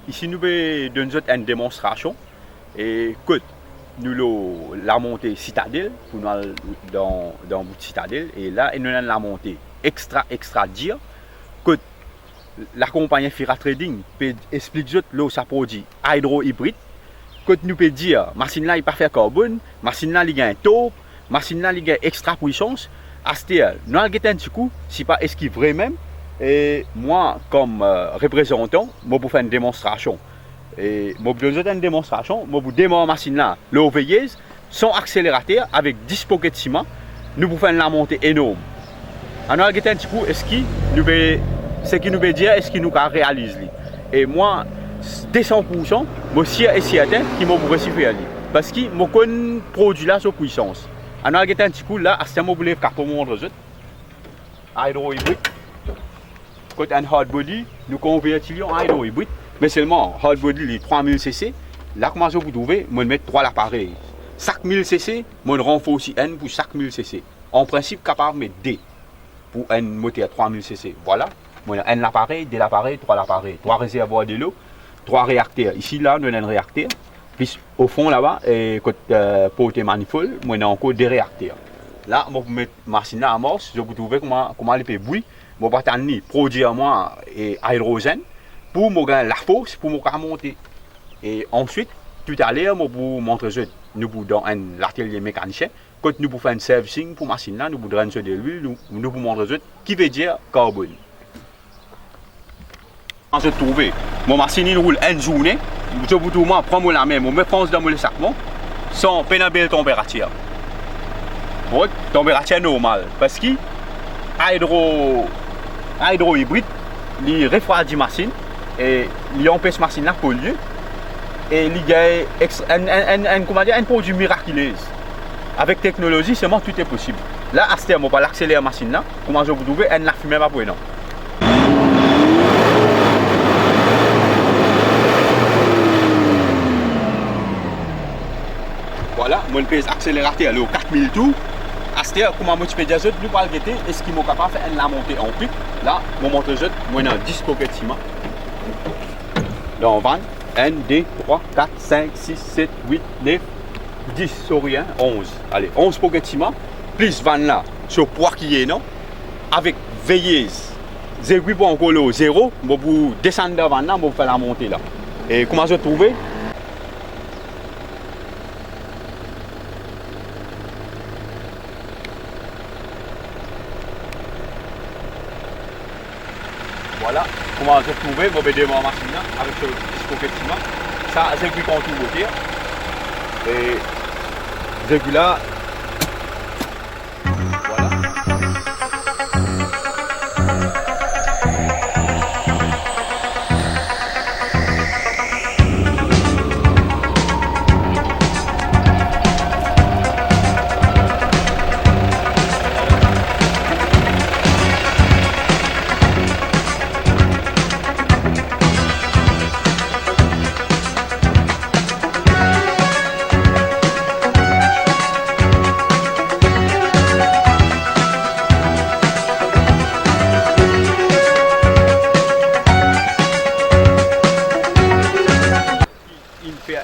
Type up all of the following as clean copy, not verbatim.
ici nous donner une démonstration. Et écoute, nous la montée citadelle, pour nous dans le bout de citadelle, et là, nous avons la montée extra dire que la compagnie Fira Trading peut expliquer là ça produit hydro-hybride, que nous peut dire, machine là il pas fait carbone, machine là il a un taupe, machine là il a extra puissance, à ce temps, nous avons un petit coup, si pas est-ce qu'il vraiment, et moi comme représentant, moi pour faire une démonstration. Et je vous donne une démonstration, je vous démarre la machine là, l'ouvreilleuse, sans accélérateur, avec 10 pockets de ciment, nous pouvons faire la montée énorme. Alors, un petit coup, ce qui nous veut dire, est-ce qu'il nous réalise. Et moi, 200%, je suis certain qu'il m'a récupérer. Parce que je connais le produit là, sa puissance. Alors, un petit coup, là, à ce moment-là, je vais vous montrer. Hydro-hybride. Quand un hard body, nous convertissons en hydro-hybride. Mais seulement, hard body, 3000 cc. Là, comment vous trouvez, je vais mettre 3 appareils. Chaque 1000 cc, je renforce N pour chaque 1000 cc. En principe, capable de mettre D pour un moteur 3000 cc. Voilà. Un appareil, 2 appareils, 3 appareils. 3 réservoirs de l'eau, 3 réacteurs. Ici, là, nous avons un réacteur. Puis, au fond, là-bas, côté porté manifold, nous avons encore 2 réacteurs. Là, je vais mettre la machine en marche. Je vais trouver comment elle peut bouillir. Je vais attendre produire moi et hydrogène pour me gagner la force pour me monter. Et ensuite, tout à l'heure, je vais vous montrer nous dans l'atelier mécanicien. Quand nous faisons un servicing pour la machine là, nous voudrons de l'huile, nous vous montrer qui veut dire carbone. Je trouve mon machine roule une journée, je vous dis prends la main, je me pense dans le sac sans pénaliser la température. Bon, température normale parce que hydro-hybride, il refroidit la machine et il empêche la machine de polluer et il y a un produit miraculeux. Avec technologie, seulement tout est possible. Là, à ce terme, on va l'accélérer la machine là, comment je vous trouve, elle n'a fumé pas pour non. Voilà, mon pèse accélérateur à 4000 tours. À ce terme, comment je peux dire, nous allons regarder, est-ce qu'il est capable de faire la montée en pic. Là, je montre moi j'ai 10 pockets de ciment. Dans 20, 1, 2, 3, 4, 5, 6, 7, 8, 9, 10, sorry, 11. Allez, 11 pockets de ciment, plus 20 là, sur poids qui est, non? Avec veilleuse. J'ai vu pour encore le 0, je vais vous descendre devant là, je vais faire la montée là. Et comment je trouve? Voilà, comment je trouve, je vais démarrer ma machine là, avec ce petit pocket de ciment. Ça, c'est vu quand tout moteur. Et j'ai vu là. Voilà.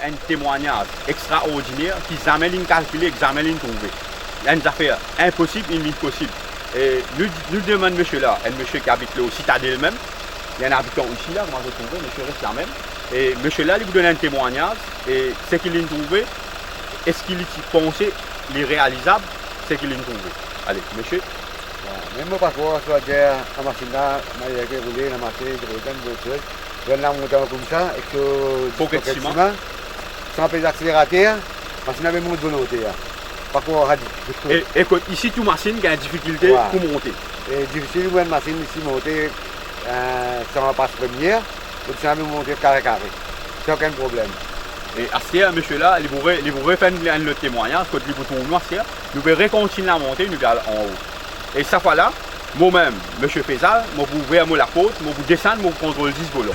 Un témoignage extraordinaire qui jamais calculé, jamais trouvé. Une affaire impossible, une possible. Et nous demandons monsieur là, un monsieur qui habite là au citadelle même, il y a un habitant ici là, comment je trouve, monsieur reste là même. Et monsieur là, il vous donne un témoignage et ce qu'il a trouvé, est-ce qu'il pensait les réalisables, ce qu'il a trouvé. Allez, monsieur. Même pas quoi, soit dire la machine là, il y a que rouler la machine, je vais la monter comme ça et que pocket de ciment. Sans pédale accélérateur, la machine avait monté volonté. Par contre, et écoute, ici, toute machine qui a une difficulté pour monter. Et difficile, une machine ici monter sans la passe première, donc ça va monter carré. C'est aucun problème. Et à ce moment, monsieur là, il vous refait le témoignage, quand il vous trouve noir, nous pouvons continuer à monter, nous allons en haut. Et cette fois-là, moi-même, monsieur Faisal, je vous ouvrir la porte, je vous descendre, je vous contrôle 10 volants.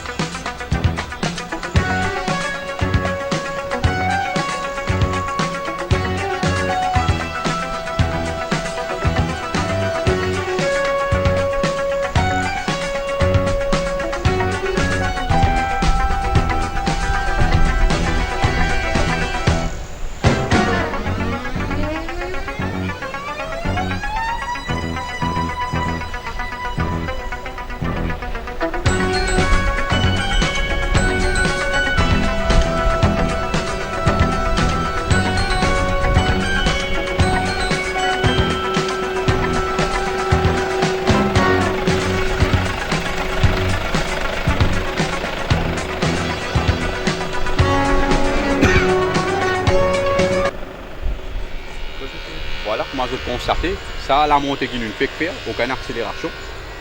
comment je constater, ça la montée qui nous fait faire, aucune accélération.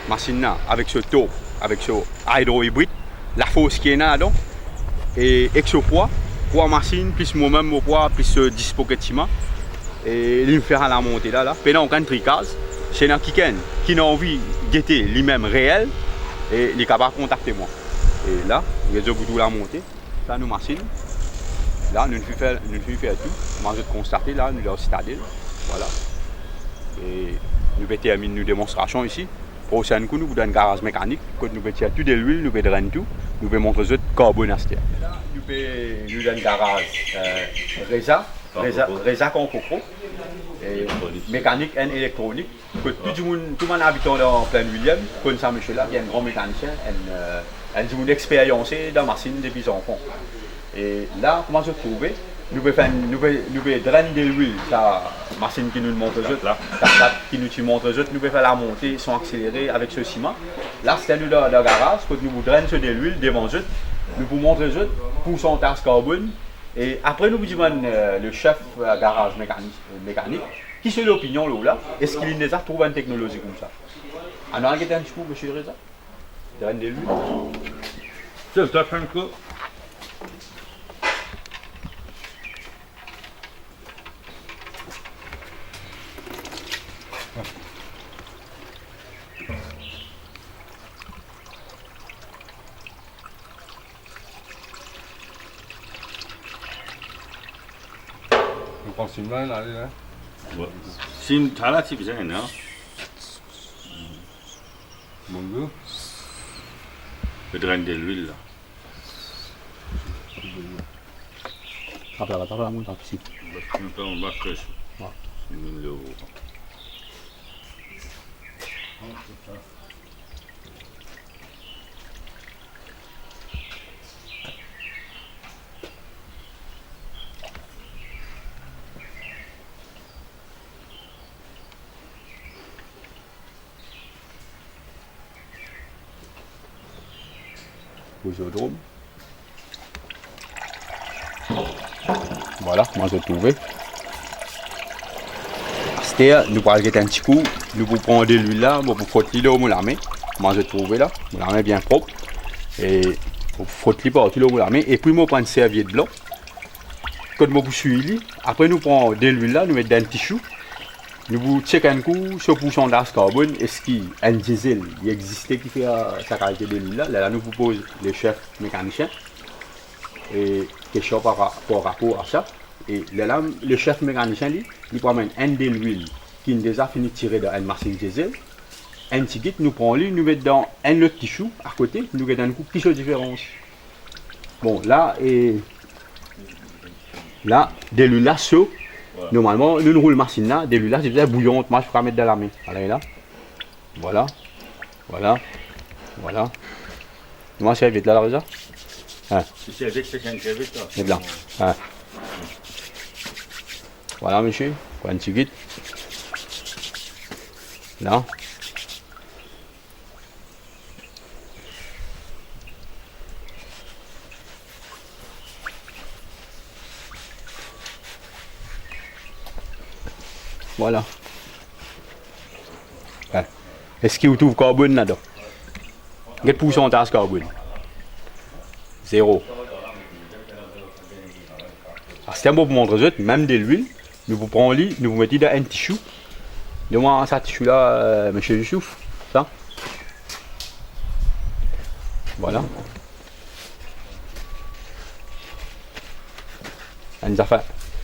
Machine là, avec ce taux, avec ce hydro-hybride, la force qui est là dedans, et avec ce poids machine, plus moi-même mon poids, plus 10 pockets de ciment, et il me fera la montée là. Pendant aucun tricase, c'est un qui a envie de guetter lui-même réel, et il est capable de contacter moi. Et là, il y a deux bouts de la montée, ça nous machine. Là, nous faisons tout. Moi, je constater là, nous sommes citadelle. Voilà. Et nous allons terminer nos démonstrations ici. Prochain coup, nous avons un garage mécanique. Quand nous allons tout de l'huile, nous allons drainer tout. Nous allons montrer le carbone à terre. Nous avons un garage Reza Concocro. Mécanique et électronique. Tout le monde habitant dans plein William, comme ça, monsieur là, il y a un grand mécanicien, un expérimenté dans la machine depuis enfants. Et là, comment se trouver? Nous pouvons drainer de l'huile, la machine qui nous montre qui nous montre nous pouvons faire la montée sans accélérer avec ce ciment. Là, c'est nous dans le garage, quand nous drainons de l'huile devant eux, nous vous montrons pourcentage carbone. Et après, nous vous demandons le chef garage mécanique, qui c'est l'opinion là, est-ce qu'il a trouvé une technologie comme ça? Alors, on a un petit coup, monsieur Reza? Drainer de l'huile? C'est le top un coup. Còn xin mai lại đi đấy. Sim khá là chi cái nữa. Mừng cứ. Le drain de l'huile là. Après, on va monter ici. On va que le Bougeodrome. Voilà, moi je trouvé. C'était, nous allons un petit coup, nous vous prendre de l'huile là, vous frottez là au l'armée. Moi je trouvé là, l'armée bien propre. Et vous frottez partout là au l'armée. Et puis moi prendre une serviette blanc. Quand moi vous suivez, après nous prenons de l'huile là, nous mettons dans un petit chou. Nous vous checkons un coup sur le pourcentage carbone. Est-ce qu'il y a un diesel qui existait qui fait sa qualité de l'huile là? Là, nous propose les chefs mécaniciens. Et question par rapport à ça. Et là, le chef mécanicien, il promène un de l'huile qui est déjà fini de tirer dans une machine diesel. Un petit kit, nous prenons lui, nous mettons dans un autre petit chou à côté, nous mettons un coup qui fait la différence. Bon, là, et là, de l'huile là, chaud. Normalement, nous roulons machine là, de l'huile là, c'est déjà bouillante, moi je peux mettre dans la main. Allez là. Voilà. Voilà. Voilà. Moi, c'est vite là, là, déjà. c'est avec c'est un peu vite. C'est blanc. Ah. Voilà, monsieur. Quoi, un petit guide. Là. Voilà. Ouais. Est-ce qu'il vous trouve carbone là-dedans? Quel pourcentage carbone? 0. C'est un bon pour montrer même de l'huile. Nous vous prenons lit, nous vous mettez dans un petit chou. Donne-moi ça, petit chou là, monsieur Youssouf. Ça. Voilà.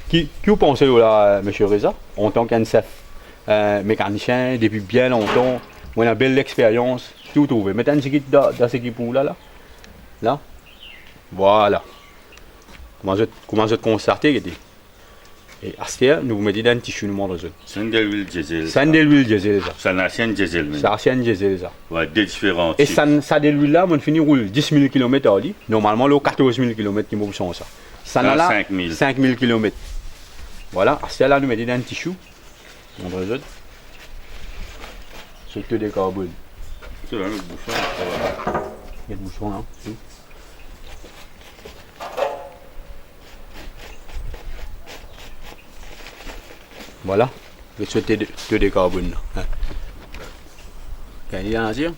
Qui vous pensez là, monsieur Reza, en tant qu'un chef mécanicien depuis bien longtemps, on a une belle expérience, tout trouvé. Mettez un petit kit dans cette équipe là. Là. Voilà. Comment je constater? Et à ce temps, nous vous mettez dans un petit chou, nous montrons. C'est de l'huile diesel. C'est de l'huile diesel, ça. C'est un ancien diesel. C'est ancien diesel, ça. Ouais, des différents. Et ça de l'huile là, on finit roule 10 000 km à l'heure. Normalement, là, 14 000 km qui m'ont ça. Ça n'a là 5 000 km. Voilà, à ce temps là, nous mettons dans un petit chou. Montrons. Surtout des carbones. C'est là le bouchon. Il y a le bouchon là. Voilà, sur taux de carbone. Il y a un dire?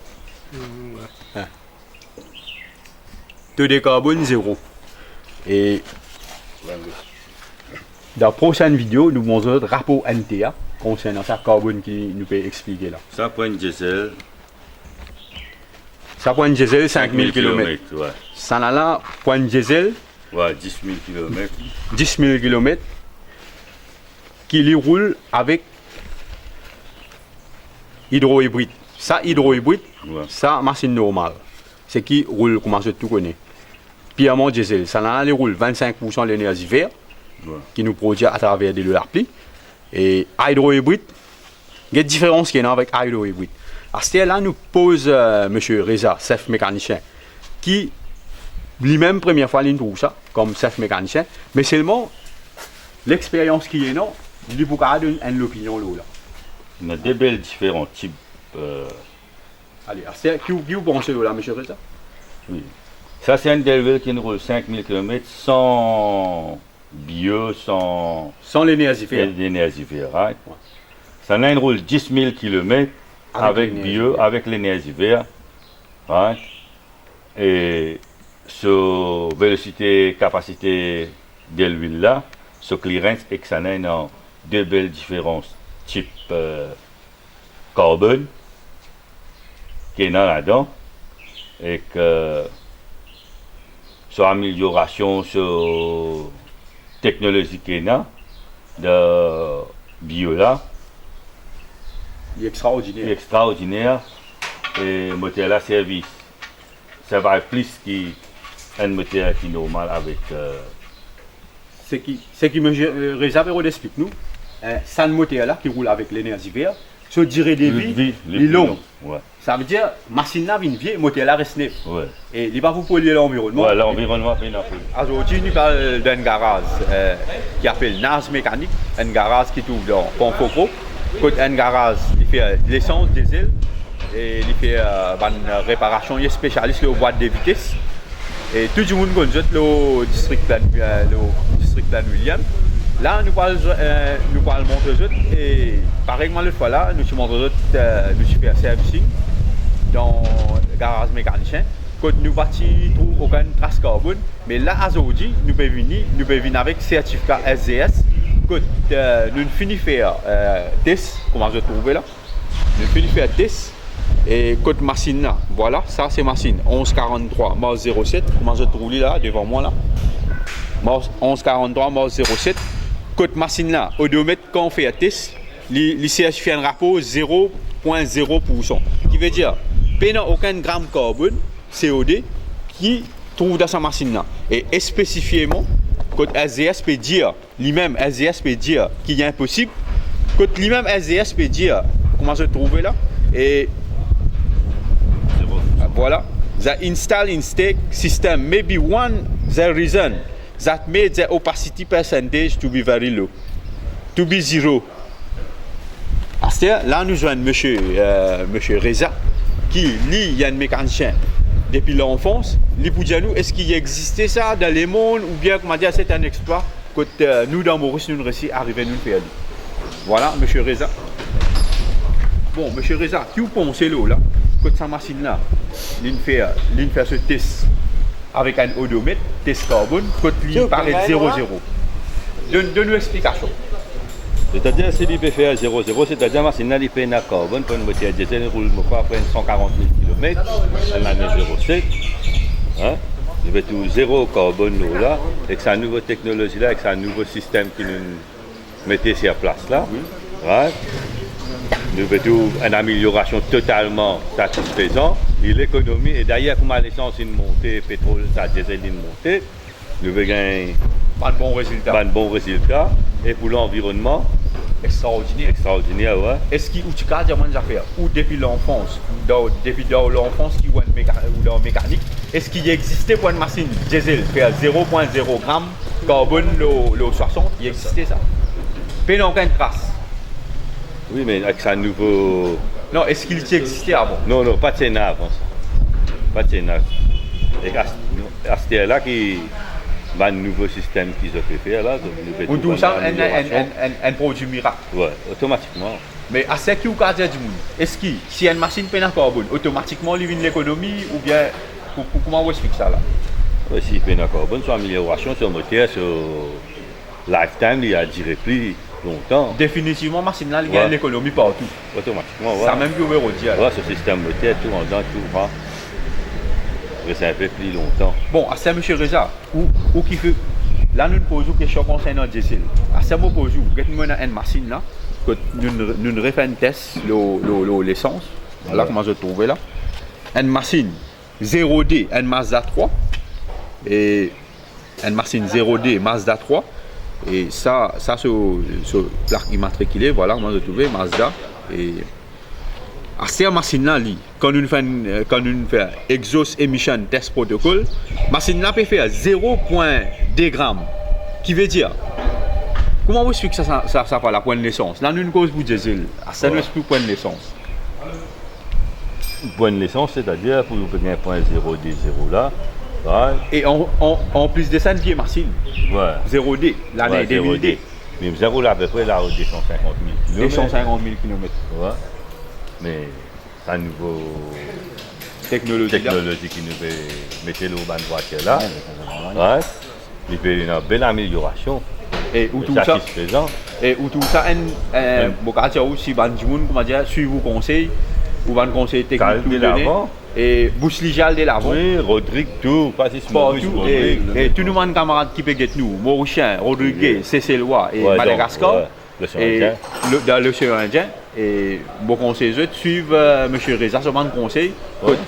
Taux de carbone 0. Et dans la prochaine vidéo, nous montrons le rapport NTA concernant ça carbone qui nous peut expliquer là. Ça pour un diesel. Ça pour un diesel 5000 km. Ouais. Ça là pour un diesel Ouais, 10 000 km. 10 000 km qui les roule avec hydrohybride. Ça hydrohybride, Ouais. ça machine normale. C'est qui roule comment je tout connais. Purement diesel, ça là les roule 25% de l'énergie verte Ouais. qui nous produit à travers des pli. Et hydrohybride, il y a une différence qu'il y a avec hydrohybride. À ce là nous pose monsieur Reza, chef mécanicien, qui lui-même première fois il trouve ça comme chef mécanicien, mais seulement l'expérience qu'il y a non, il lui faut donner une opinion là. Il y a des belles différents types. Allez, à ce qui vous pensez là, monsieur Reza? Oui. Ça, c'est un Delville qui nous roule 5000 km sans bio, sans Sans l'énergie verte. l'énergie verte. Right? Ça là, il roule 10 000 km avec l'énergie bio, verte. avec l'énergie verte. Right? Et sur vélocité, capacité d'Elville là, sur clearance, et que ça a deux belles différences type carbone qui est là-dedans et que sur amélioration, sur technologie qui est là, de bio là, Il est extraordinaire. extraordinaire et moteur là service. Ça va plus qu'un moteur qui est normal avec Ce qui me Reza explique nous, ça le moteur là qui roule avec l'énergie verte, sur durée de vie, il est long. Ouais, Ça veut dire machine là vient vieille, moteur là reste neuf. ouais. Et il va pour polluer l'environnement. Ouais, l'environnement fait un peu. Aujourd'hui, nous parlons d'un garage qui s'appelle Naz Mécanique, un garage qui trouve dans Poncoco. Un garage, il fait de l'essence, diesel, et il fait une réparation, il est spécialiste au boîte de vitesse. Et tout le monde connaît le district plan William. Là, nous parlons montrer et pareillement l'autre fois là, nous montrons nous faire servicing dans le garage mécanicien. Quand nous partis trouve aucune trace carbone, mais là aujourd'hui, nous pouvons venir avec certificat SZS. Quand nous finissons faire test, comment je trouve là, nous finissons faire test. Et côte machine là, voilà, ça c'est machine 1143 07, comment je trouve là devant moi là. 1143 07, côte machine là, odomètre quand on fait un test, il certifie un rapport 0,0%. Qui veut dire, il n'y a aucun gramme carbone, COD, qui trouve dans sa machine là. Et spécifiquement, quand SZS peut dire, lui-même SZS peut dire qu'il est impossible, quand lui-même SZS peut dire comment se trouver là, et voilà, the install in stake system may be one the reason that made the opacity percentage to be very low, to be zero. Là, nous avons monsieur Reza, qui, lui, il y a un mécanicien depuis l'enfance. Il peut dire nous, est-ce qu'il existait ça dans le monde, ou bien, comment dire, c'est un exploit que nous, dans Maurice, nous réussi à arriver à nous faire. Voilà, monsieur Reza. Bon, monsieur Reza, qui vous pensez là, que sa machine là, il fait ce test avec un odomètre, test carbone, que lui paraît 0,0. Donne-nous une explication. C'est-à-dire, si il peut faire 0,0, c'est-à-dire que la machine il fait un carbone pour une moteur diesel, il roule après 140 000 km, elle a 0,7. Hein? Il fait tout zéro carbone là, avec sa nouvelle technologie là, avec sa nouveau système qui nous mettait sur place là. Right? Nous faisons une amélioration totalement satisfaisante. L'économie, et d'ailleurs, comme l'essence est montée, le pétrole, ça diesel est monté, nous avons gagné Pas de bon résultat. un bon résultat. Et pour l'environnement, Extraordinaire. extraordinaire, ouais. Est-ce qu'il y a des affaires, ou depuis l'enfance, depuis l'enfance qui ou dans la mécanique, est-ce qu'il existait pour une machine diesel faire 0,0 g carbone le 60, il existait ça? Pas aucune trace. Oui, mais avec sa nouveau. Non, est-ce qu'il existait avant? Non, non, pas de Sénat avant ça. Pas de Sénat. Et à ce là qui un nouveau système qu'ils ont fait faire là. Donc, nous Ou tout ça, un produit miracle. Ouais, automatiquement. Mais à ce qui vous dit, est-ce que si une machine peine à carbone, automatiquement, il vient l'économie ou bien comment vous expliquez ça là? Ouais, si peine à carbone, sur amélioration, sur moteur, sur lifetime, il a duré plus longtemps. Définitivement, machine là, il gagne l'économie partout. Automatiquement, ouais. Ça même que vous redire. Ouais, ce système moteur, tout en dedans, tout va. C'est un peu plus longtemps. Bon, à ça, M. Reza, où qui fait. Là, nous posons une question concernant le diesel. À ça, nous posons une machine là, que nous refait un test de l'essence. Voilà comment je trouve là. Une machine 0D, une Mazda 3. Et une machine 0D Mazda 3. Et ça c'est sur plaque immatriculée. Voilà comment je trouve Mazda. Et à cette machine-là, quand nous faisons exhaust emission test protocol, la machine-là peut faire 0,2 grammes. Qui veut dire, comment vous expliquez que ça va la point de l'essence? Là, nous une cause pour diesel. Ça nous explique point de l'essence. Point de l'essence, c'est-à-dire pour vous prendre un point 0D0 là. Ouais. Et en plus de ça, une machine. Ouais. 0D, l'année 2000D. Mais vous avez à peu près là 250 000 km. 250 000 km. Ouais. Mais c'est un nouveau technologie qui nous fait mettre l'eau dans la voiture là. Ouais. Il peut y avoir une belle amélioration. Et où tout ça, aussi, comment dire, suivre vos conseils, ou vos conseils techniques de l'avant. Et Bouslijal de l'avant. Oui, Rodrigue, tout, pas si et tous nos camarades qui peuvent être nous, Mauricien, Rodriguez, Cécélois et Madagascar. Et dans l'océan Indien. Et vos conseils, je suivre M. Reza, ce man conseil,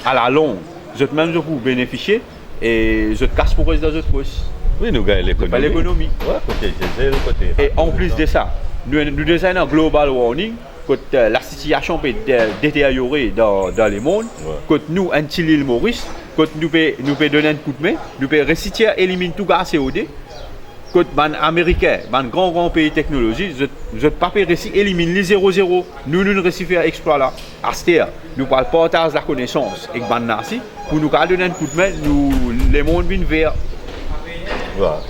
à la longue, je même je peux bénéficier et je casse pour résultat de poste. Oui, nous gagnons l'économie. Ouais, côté. Et en plus de ça, nous designons un global warning, que la situation peut détériorer dans le monde, que nous, un petit île Maurice, que nous pouvons donner un coup de main, nous pouvons réciter, éliminer tout gaz CO2. Que les Américains, les grands pays technologiques, je ne peux pas éliminer les 0-0. Nous réussissons à faire exploit là. À ce terre, nous parlons partage la connaissance avec les Nasi pour nous donner un coup de main, les mondes viennent vers.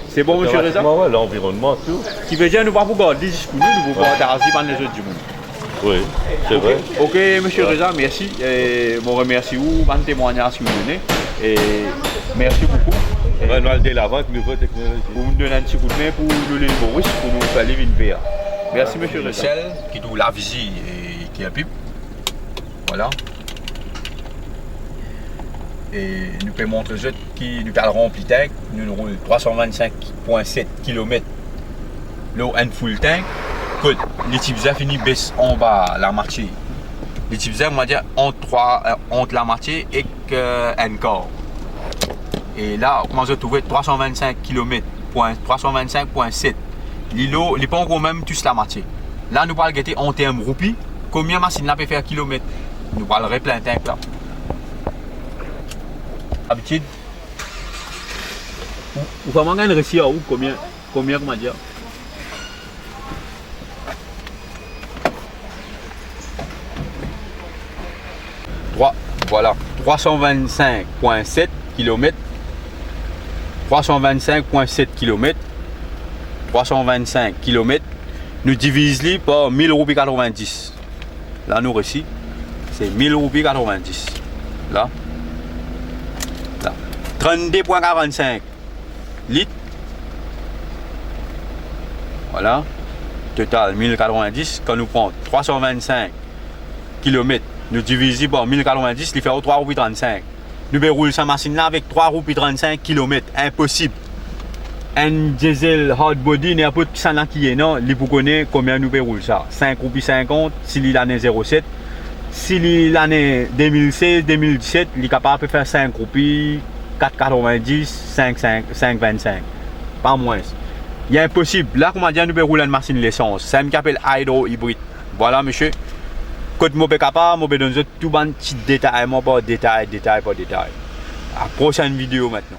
C'est bon, M. Reza? Oui, l'environnement, tout. Qui veut dire que nous ne pouvons pas garder pour nous pouvons partager avec les autres du monde. Oui, c'est vrai. Ok, M. Reza, merci. Je vous remercie pour le témoignage que vous donnez. Et merci beaucoup. On va aller de l'avant avec de nouvelles technologies. Pour nous donner un petit coup de main pour nous les Maurice, pour nous faire les vignes vertes. Merci, M. Reza. Michel, qui est la visite et qui est un pipe. Voilà. Et nous pouvons montrer aux autres qui nous parlent rempli tank. Nous roulons 325,7 km. L'eau en full tank. Écoute, les types fini baisse en bas la moitié. Les types on va dire entre la moitié et un quart. Et là, on commence à trouver 325 km, 325,7. L'îlot, il n'est pas encore même tous la moitié. Là, nous parlons en termes roupies. Combien de machines là peut faire kilomètre? Nous parlons plein de tank là. Habitude. Vous pouvez manquer un récit à où? Combien comment dire? Voilà, 325,7 km. 325,7 km. 325 km. Nous divisons par 1000 roupies 90. Là, nous réussi. C'est 1000 roupies 90. Là. 32,45 litres. Voilà. Total 1090. Quand nous prenons 325 km, nous divisons par 1090, il fait 3 roupies 35. Nous pouvons rouler cette machine là avec 3 roupies 35 km. Impossible. Un diesel hard body, n'importe qui s'en a qui est non, il peut connaître combien nous pouvons rouler ça. 5 roupies 50, si l'année 07. Si l'année 2016-2017, il est capable de faire 5 roupies, 4,90, 5,25. Pas moins. Il est impossible. Là, comment dire, nous pouvons rouler une machine l'essence. C'est ce qu'on appelle hydro hybride. Voilà, monsieur. Quand je suis capable, je vais donner tout un petit détail, pas détail par détail. À la prochaine vidéo maintenant.